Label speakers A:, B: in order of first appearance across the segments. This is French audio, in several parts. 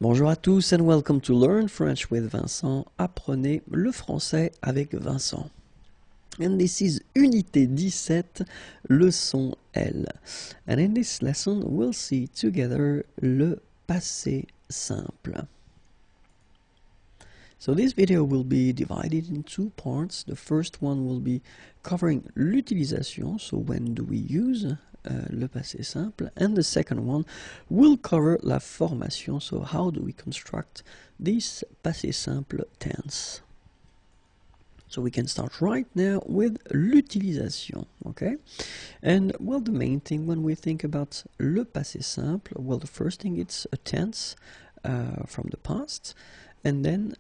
A: Bonjour à tous and welcome to Learn French with Vincent. Apprenez le français avec Vincent. And this is Unité 17, leçon L. And in this lesson, we'll see together le passé simple. So this video will be divided in two parts. The first one will be covering l'utilisation, so when do we use le passé simple, and the second one will cover la formation, so how do we construct this passé simple tense. So we can start right now with l'utilisation, okay? And well, the main thing when we think about le passé simple, well, the first thing it's a tense from the past, and then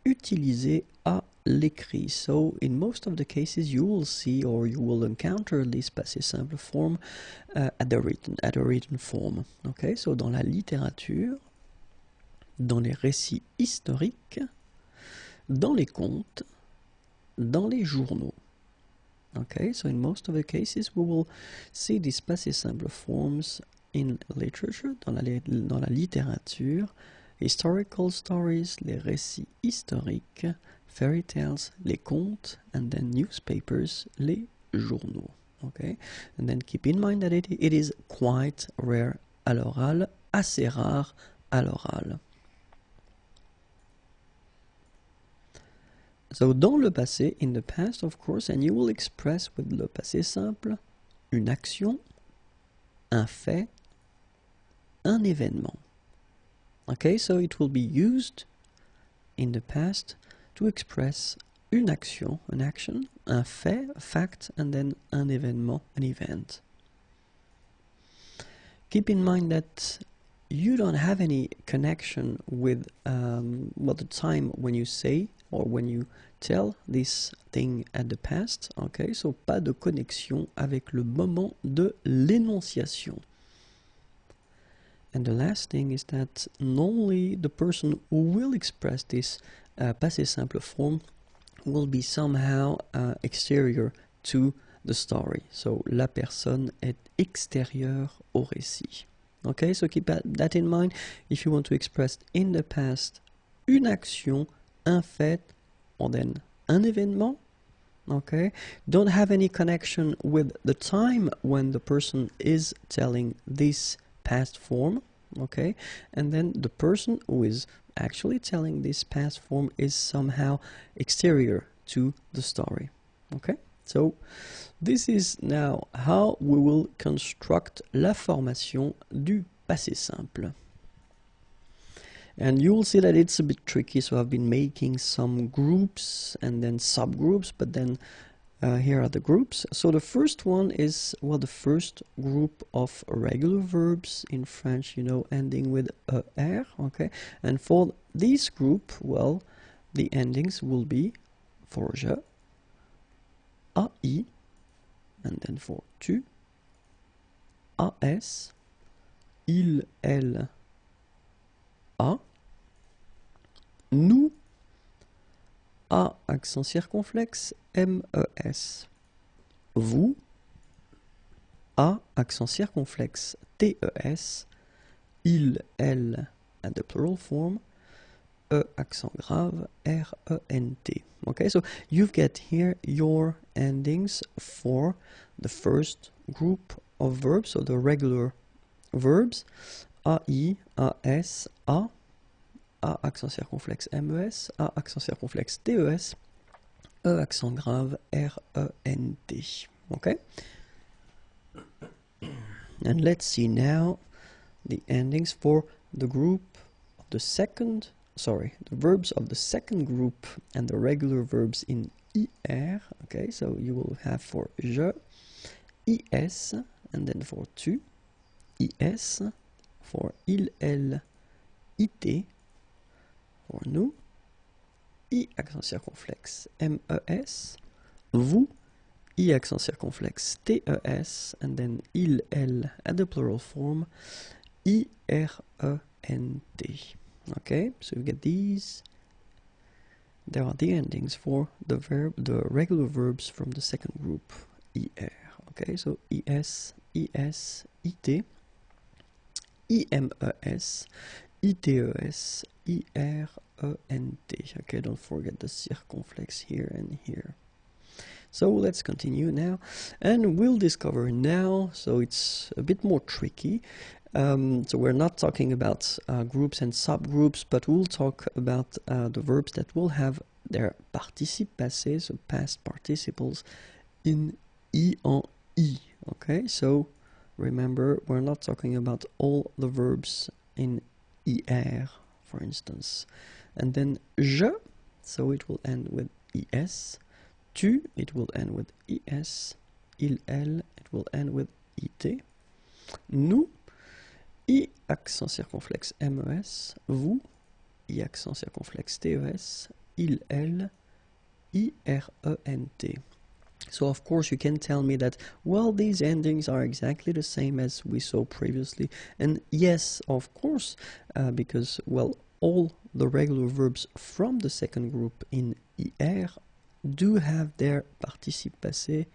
A: utiliser à l'écrit. So in most of the cases you will see or you will encounter this passé simple form at a written form. Okay, so dans la littérature, dans les récits historiques, dans les contes, dans les journaux. Okay, so in most of the cases we will see these passé simple forms in literature, dans la littérature, historical stories, les récits historiques, fairy tales, les contes, and then newspapers, les journaux. Okay, and then keep in mind that it is quite rare à l'oral, assez rare à l'oral. So dans le passé, in the past of course, and you will express with le passé simple une action, un fait, un événement. Okay, so it will be used in the past to express une action, an action, un fait, a fact, and then un événement, an event. Keep in mind that you don't have any connection with the time when you say or when you tell this thing at the past. Okay, so pas de connexion avec le moment de l'énonciation. And the last thing is that normally the person who will express this passé simple form will be somehow exterior to the story. So la personne est extérieure au récit. Okay, so keep that in mind if you want to express in the past une action, un fait, or then un événement. Okay, don't have any connection with the time when the person is telling this past form. Okay, and then the person who is actually telling this past form is somehow exterior to the story. Okay, so this is now how we will construct la formation du passé simple. And you will see that it's a bit tricky, so I've been making some groups and then subgroups, but then here are the groups. So the first one is, well, the first group of regular verbs in French, you know, ending with er, okay? And for this group, well, the endings will be for je, ai, and then for tu, as, il, elle, a, nous, a accent circonflexe, mes, vous, a accent circonflexe, tes, il, elle, at the plural form, accent grave, rent. Okay, so you've got here your endings for the first group of verbs, so the regular verbs, ai, as, a accent circonflexe, mes, a accent circonflexe, tes, accent grave, rent. Okay? And let's see now the endings for the group of the verbs of the second group and the regular verbs in IR. Okay, so you will have for je, is, and then for tu, is, for il, elle, it, for nous, I accent circonflexe, mes, vous, I accent circonflexe, tes, and then il, elle, at the plural form, irent. Okay, so you get these. There are the endings for the regular verbs from the second group, ir. Okay, so is, it, imes, ITES, IRENT. Okay, don't forget the circumflex here and here. So let's continue now, and we'll discover now, so it's a bit more tricky. So we're not talking about groups and subgroups, but we'll talk about the verbs that will have their participe passé, so past participles, in I en I. Okay, so remember, we're not talking about all the verbs in IR, for instance. And then je, so it will end with IS. Tu, it will end with IS. Il, elle, it will end with IT. Nous, I accent circonflexe MES. Vous, I accent circonflexe TES. Il, elle, IRENT. So of course you can tell me that, well, these endings are exactly the same as we saw previously. And yes, of course, because, well, all the regular verbs from the second group in IR do have their participe passé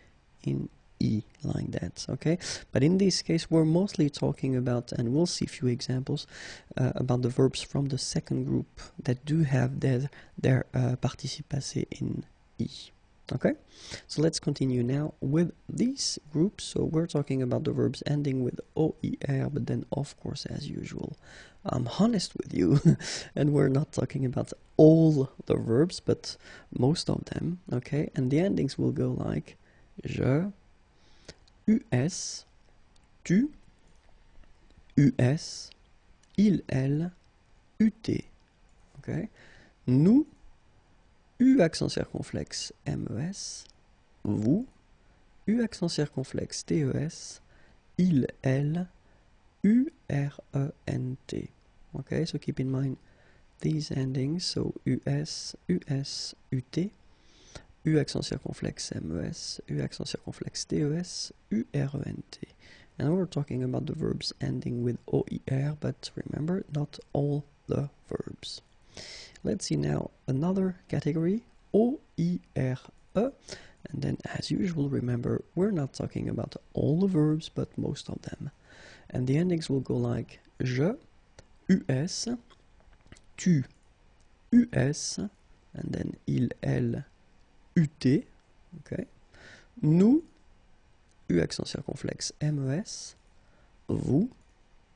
A: in I, like that, okay? But in this case, we're mostly talking about, and we'll see a few examples, about the verbs from the second group that do have their participe passé in I. Okay, so let's continue now with these groups. So we're talking about the verbs ending with OER, but then of course, as usual, I'm honest with you, and we're not talking about all the verbs, but most of them, okay? And the endings will go like je, US, tu, US, il, elle, UT, okay? Nous, U accent circonflexe MES, vous, U accent circonflexe TES, il, elle, URENT. Okay, so keep in mind these endings, so US, US, UT, U accent circonflexe MES, U accent circonflexe TES, URENT. And we're talking about the verbs ending with OER, but remember, not all the verbs. Let's see now another category, OIRE, and then as usual, remember, we're not talking about all the verbs, but most of them. And the endings will go like je, US, tu, US, and then il, elle, UT, okay. Nous, U accent circonflexe MES, vous,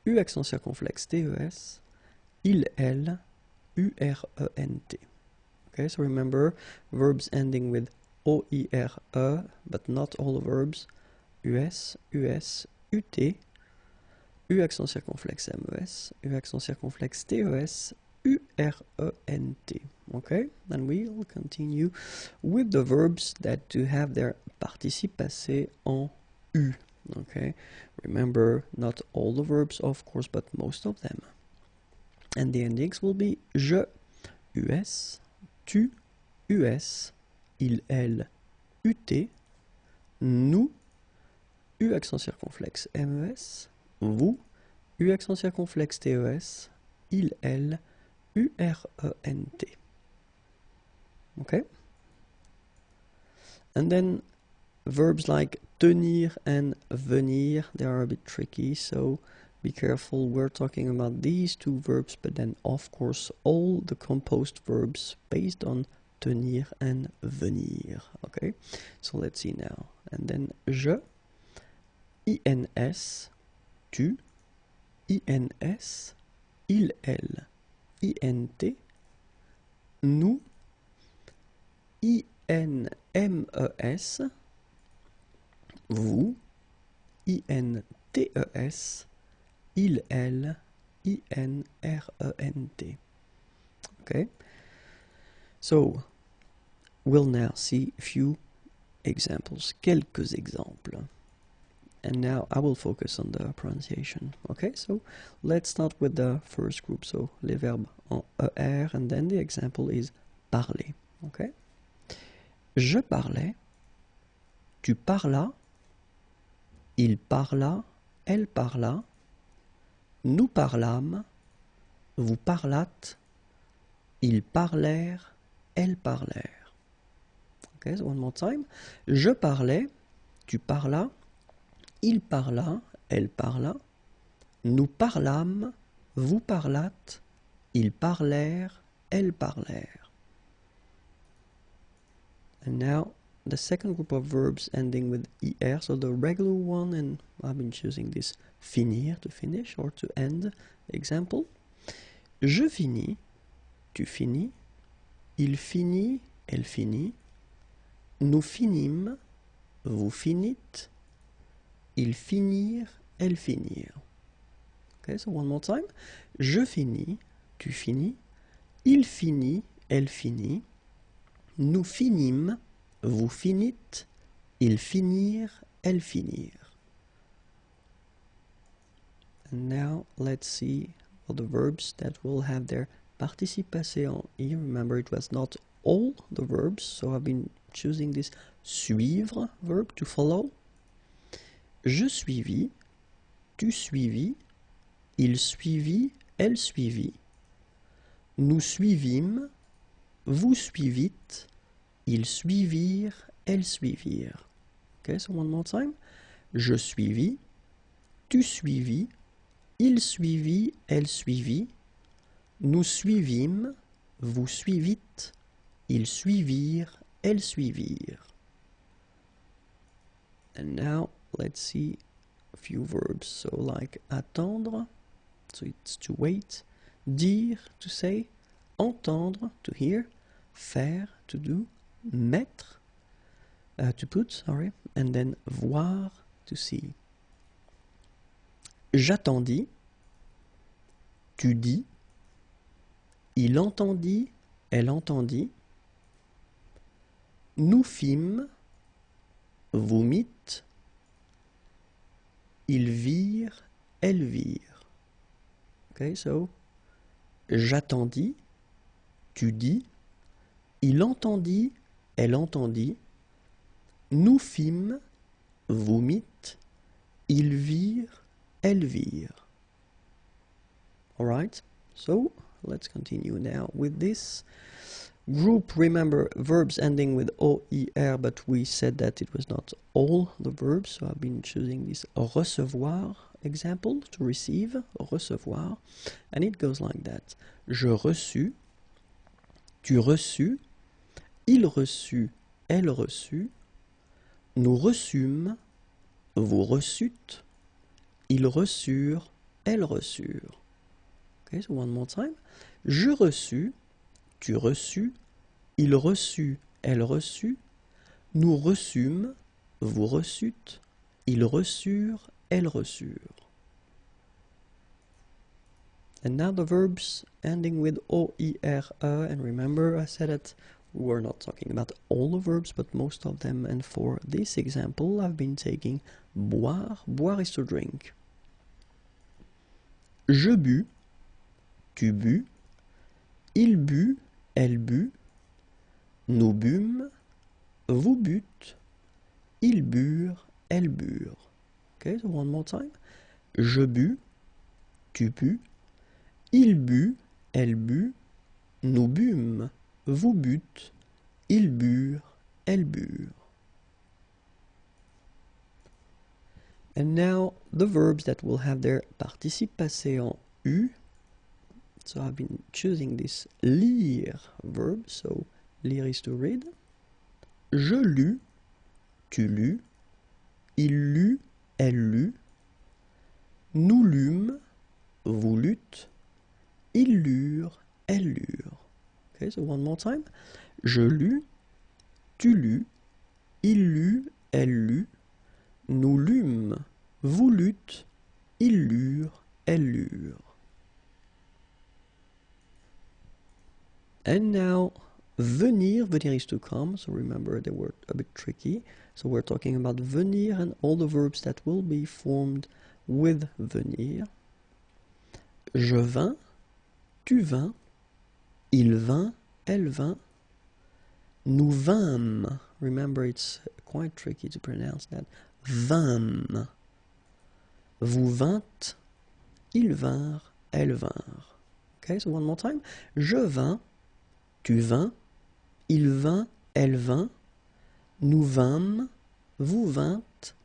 A: U accent circonflexe TES, il, elle, URENT. Okay, so remember, verbs ending with OIRE, but not all the verbs. US, US, UT, U accent circonflexe MES, U accent circonflexe TES, URENT. Okay, and we'll continue with the verbs that do have their participe passé en U. Okay, remember, not all the verbs, of course, but most of them. And the endings will be je, US, tu, US, il, elle, UT, nous, U accent circonflexe MES, vous, U accent circonflexe TES, il, elle, URENT. Okay? And then verbs like tenir and venir, they are a bit tricky, so be careful. We're talking about these two verbs, but then of course all the composed verbs based on tenir and venir. Okay, so let's see now. And then je, INS, tu, INS, il, elle, INT, nous, INMES, vous, INTES, il, elle, INRENT. Okay, so we'll now see a few examples, quelques exemples. And now I will focus on the pronunciation. Okay, so let's start with the first group. So les verbes en ER, and then the example is parler. Okay, je parlais, tu parlas, il parla, elle parla, nous parlâmes, vous parlâtes, ils parlèrent, elles parlèrent. Okay, so one more time. Je parlais, tu parlas, il parla, elle parla, nous parlâmes, vous parlâtes, ils parlèrent, elles parlèrent. And now the second group of verbs ending with er, so the regular one, and I've been choosing this finir, to finish or to end. Example. Je finis, tu finis, il finit, elle finit, nous finîmes, vous finîtes, ils finirent, elles finirent. Okay, so one more time. Je finis, tu finis, il finit, elle finit, nous finîmes, vous finîtes, ils finirent, elles finirent. And now let's see all the verbs that will have their participe passé en I. Remember, it was not all the verbs, so I've been choosing this suivre verb to follow. Je suivis, tu suivis, il suivit, elle suivit, nous suivîmes, vous suivîtes, ils suivirent, elles suivirent. Okay, so one more time. Je suivis, tu suivis, il suivit, elle suivit, nous suivîmes, vous suivîtes, ils suivirent, elles suivirent. And now let's see a few verbs. So like attendre, so it's to wait, dire, to say, entendre, to hear, faire, to do, mettre, to put, sorry, and then voir, to see. J'attendis, tu dis, il entendit, elle entendit, nous fîmes, vous mîtes, ils virent, elles virent. Okay, so j'attendis, tu dis, il entendit, elle entendit, nous fîmes, vous mîtes, ils virent, elles virent. Alright, so let's continue now with this group. Remember, verbs ending with OIR, but we said that it was not all the verbs, so I've been choosing this recevoir example, to receive, recevoir, and it goes like that. Je reçus, tu reçus, il reçut, elle reçut, nous reçûmes, vous reçûtes, ils reçurent, elles reçurent. Okay, so one more time. Je reçus, tu reçus, il reçut, elle reçut, nous reçûmes, vous reçûtes, ils reçurent, elles reçurent. And now the verbs ending with OIRE, and remember I said that we were not talking about all the verbs, but most of them, and for this example I've been taking boire, boire is to drink. Je bus, tu bus, il but, elle but, nous bûmes, vous bûtes, ils burent, elles burent. Okay, so one more time. Je bus, tu bus, il but, elle but, nous bûmes, vous bûtes, ils burent, elles burent. And now the verbs that will have their participe passé en U. So I've been choosing this lire verb, so lire is to read. Je lus, tu lus, il lut, elle lut, nous lûmes, vous lûtes, ils lurent, elles lurent. Okay, so one more time. Je lus, tu lus, il lut, elle lut, nous lûmes, vous lûtes, ils lurent, elles lurent. And now, venir, venir is to come, so remember they were a bit tricky. So we're talking about venir and all the verbs that will be formed with venir. Je vins, tu vins, il vint, elle vint, nous vîmes. Remember, it's quite tricky to pronounce that. Vîmes. Vous vîntes, ils vinrent, elles vinrent. Okay, so one more time. Je vins, tu vins, il vint, elle vint, nous vîmes, vous vîntes,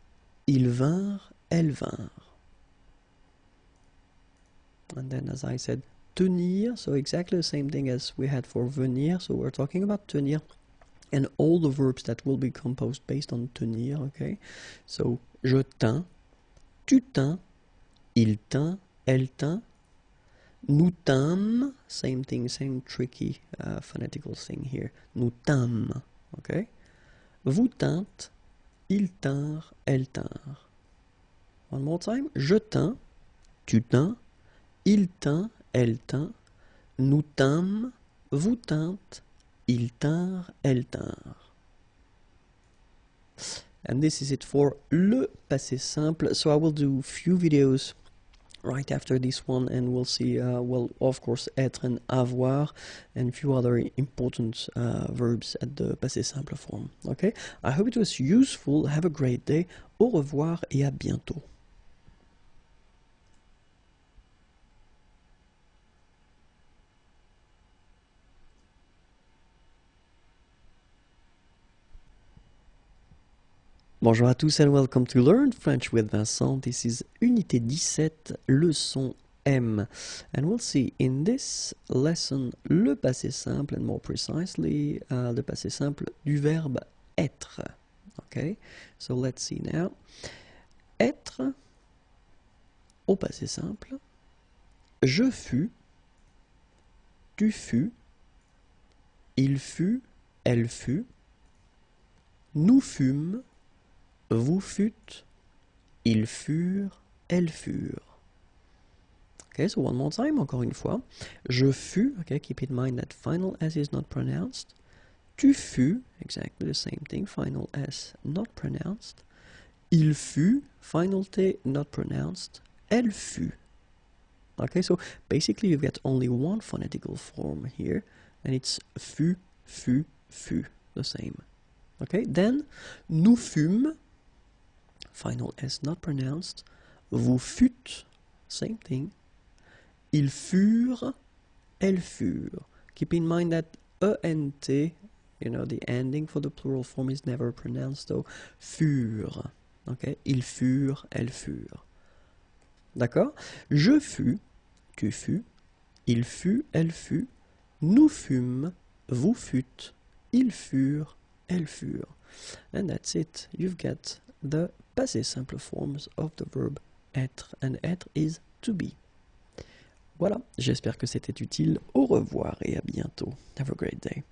A: ils vinrent, elles vinrent. And then, as I said, tenir, so exactly the same thing as we had for venir. So we're talking about tenir and all the verbs that will be composed based on tenir, okay? So, je tins, tu tins, il tint, elle tint, nous tîmes, same thing, same tricky phonetical thing here. Nous tîmes, okay? Vous tîntes, ils tinrent, elles tinrent. One more time. Je tins, tu tins, il tint, elle tint, nous tîmes, vous tîntes, ils tinrent, elles tinrent. And this is it for le passé simple. So I will do few videos right after this one, and we'll see, well, of course, être and avoir, and a few other important verbs at the passé simple form. Okay? I hope it was useful. Have a great day. Au revoir et à bientôt. Bonjour à tous and welcome to Learn French with Vincent. This is Unité 17, leçon M. And we'll see in this lesson le passé simple, and more precisely le passé simple du verbe être. Okay, so let's see now. Être au passé simple. Je fus, tu fus, il fut, elle fut, nous fûmes, vous fûtes, ils furent, elles furent. Okay, so one more time, encore une fois. Je fus, okay, keep in mind that final S is not pronounced. Tu fus, exactly the same thing, final S not pronounced. Il fut, final T not pronounced. Elle fut. Okay, so basically you get only one phonetical form here, and it's fut, fut, fut, the same. Okay, then nous fûmes, final S not pronounced. Vous fûtes, same thing. Ils furent, elles furent. Keep in mind that ENT, you know, the ending for the plural form is never pronounced, so furent. Okay, ils furent, elles furent. D'accord? Je fus, tu fus, il fut, elle fut, nous fûmes, vous fûtes, ils furent, elles furent. And that's it. You've got the passé simple forms of the verb être, and être is to be. Voilà, j'espère que c'était utile. Au revoir et à bientôt. Have a great day.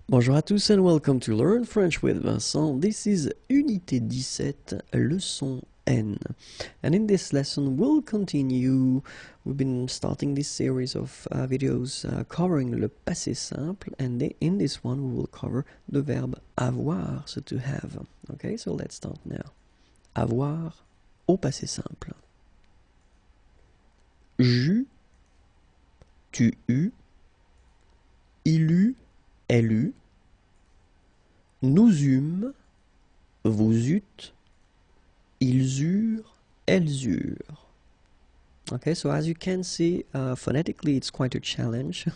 A: Bonjour à tous and welcome to Learn French with Vincent. This is Unité 17, leçon N. And in this lesson we'll continue. We've been starting this series of videos covering le passé simple, and in this one we will cover the verb avoir, so to have. Okay, so let's start now. Avoir au passé simple. J'eus, tu eus, il eut, elle eut, nous eûmes, vous eûtes, ils eurent, elles eurent. Okay, so as you can see, phonetically it's quite a challenge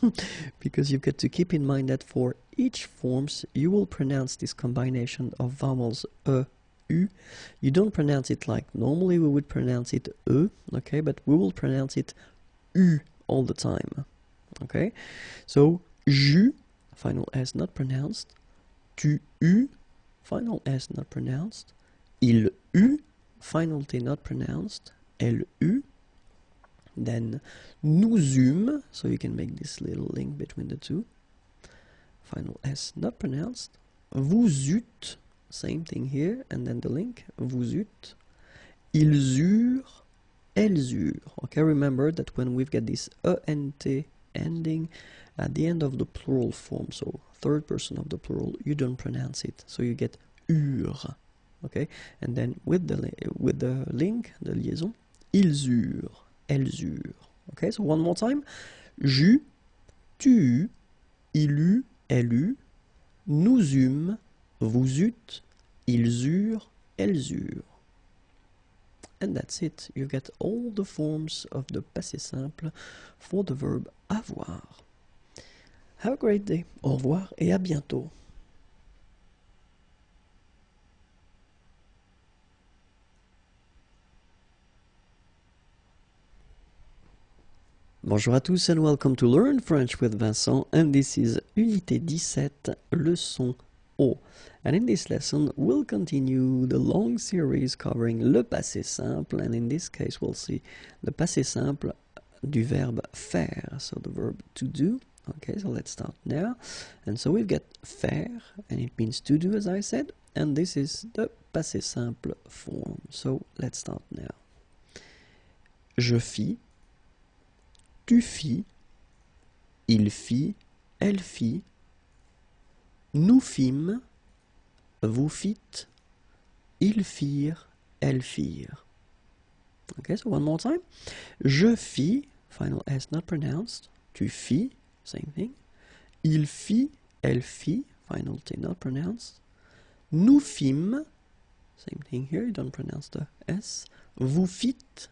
A: because you've got to keep in mind that for each forms you will pronounce this combination of vowels u. You don't pronounce it like normally we would pronounce it okay, but we will pronounce it u all the time. Okay, so j'eus, final S not pronounced, tu eus, final S not pronounced, il eut, final T not pronounced, elle eut. Then nous eûmes, so you can make this little link between the two. Final S not pronounced. Vous eûtes, same thing here, and then the link, vous eûtes. Ils eurent, elles eurent. Okay, remember that when we've got this ENT ending at the end of the plural form, so third person of the plural, you don't pronounce it, so you get eurent. Okay, and then with the link, the liaison, ils eurent, elles eurent. Okay, so one more time. J'eus, tu eus, il eut, elle eut, nous eûmes, vous eûtes, ils eurent, elles eurent. And that's it. You've got all the forms of the passé simple for the verb avoir. Have a great day. Au revoir et à bientôt. Bonjour à tous and welcome to Learn French with Vincent, and this is Unité 17, leçon O. And in this lesson, we'll continue the long series covering le passé simple, and in this case, we'll see the passé simple du verbe faire, so the verb to do. Okay, so let's start now. And so we've got faire, and it means to do, as I said, and this is the passé simple form. So let's start now. Je fis, tu fis, il fit, elle fit, nous fîmes, vous fîtes, ils firent, elles firent. Okay, so one more time. Je fis, final S not pronounced. Tu fis, same thing. Il fit, elle fit, final T not pronounced. Nous fîmes, same thing here, you don't pronounce the S. Vous fîtes,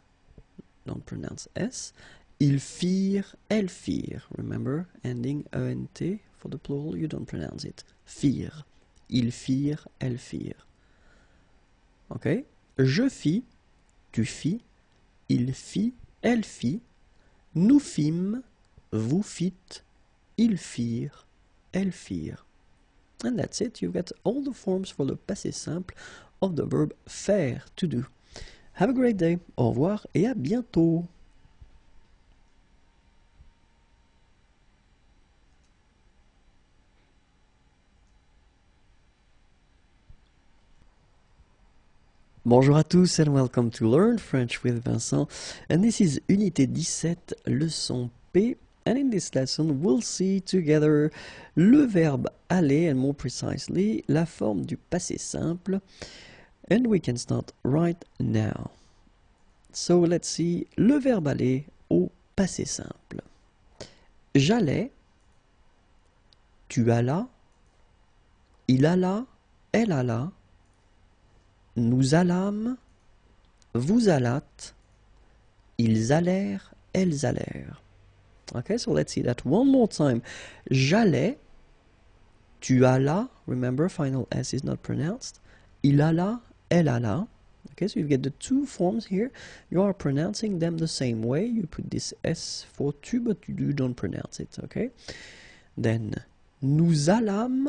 A: don't pronounce S. Ils firent, elles firent. Remember, ending ENT for the plural, you don't pronounce it. Firent. Ils firent, elles firent. Okay? Je fis, tu fis, il fit, elle fit, nous fîmes, vous fîtes, ils firent, elles firent. And that's it. You've got all the forms for the passé simple of the verb faire, to do. Have a great day. Au revoir et à bientôt. Bonjour à tous and welcome to Learn French with Vincent, and this is Unité 17, leçon P, and in this lesson we'll see together le verbe aller, and more precisely la forme du passé simple, and we can start right now. So let's see le verbe aller au passé simple. J'allais, tu allas, il alla, elle alla, nous allâmes, vous allâtes, ils allèrent, elles allèrent. Okay, so let's see that one more time. J'allais, tu allas, remember final S is not pronounced, il alla, elle alla. Okay, so you get the two forms here. You are pronouncing them the same way. You put this S for tu, but you don't pronounce it, okay? Then, nous allâmes.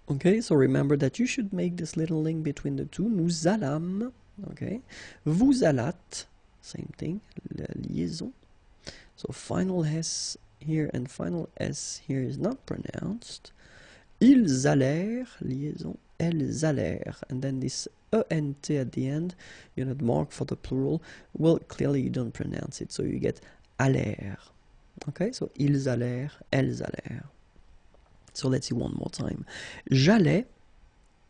A: Okay, so remember that you should make this little link between the two. Nous allâmes, okay? Vous allâtes, same thing, la liaison. So final S here and final S here is not pronounced. Ils allèrent, liaison, elles allèrent. And then this ENT at the end, you know, mark for the plural, well, clearly you don't pronounce it, so you get allèrent. Okay, so ils allèrent, elles allèrent. So let's see one more time. J'allais,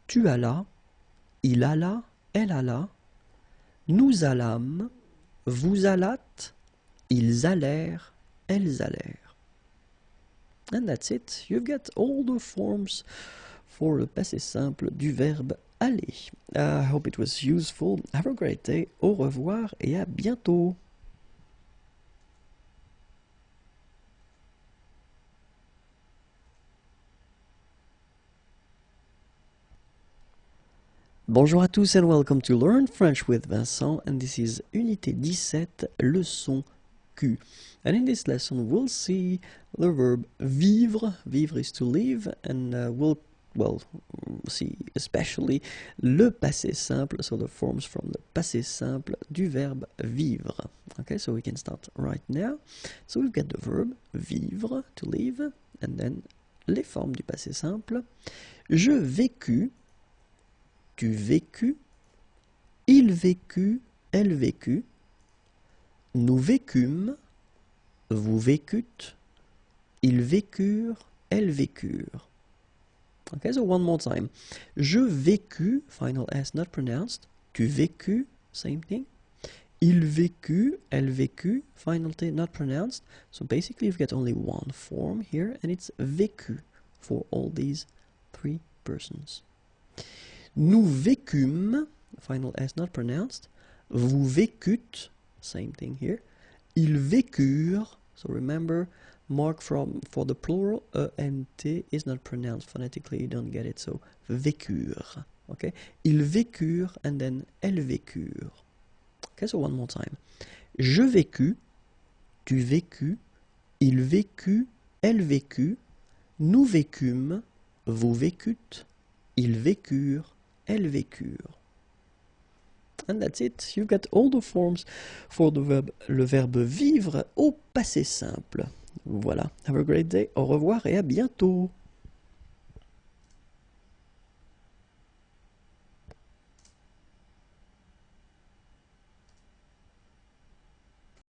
A: tu allas, il alla, elle alla, nous allâmes, vous allâtes, ils allèrent, elles allèrent. And that's it. You've got all the forms for le passé simple du verbe aller. I hope it was useful. Have a great day. Au revoir et à bientôt. Bonjour à tous and welcome to Learn French with Vincent, and this is Unité 17, leçon Q. And in this lesson we'll see the verb vivre. Vivre is to live, and we'll see especially le passé simple, so the forms from the passé simple du verbe vivre. Okay, so we can start right now. So we've got the verb vivre, to live, and then les formes du passé simple. Je vécus, tu vécus, il vécut, elle vécut, nous vécûmes, vous vécûtes, ils vécurent, elles vécurent. Okay, so one more time. Je vécus, final S not pronounced, tu vécus, same thing. Il vécut, elle vécut, final T not pronounced. So basically you've got only one form here, and it's vécu for all these three persons. Nous vécûmes, final S not pronounced, vous vécûtes, same thing here, ils vécurent, so remember, mark for the plural, E and T is not pronounced phonetically, you don't get it, so vécurent. Okay, ils vécurent and then elles vécurent. Okay, so one more time. Je vécus, tu vécus, il vécut, elle vécut, nous vécûmes, vous vécûtes, ils vécurent, elles vécurent. And that's it. You got all the forms for le verbe vivre au passé simple. Voilà. Have a great day. Au revoir et à bientôt.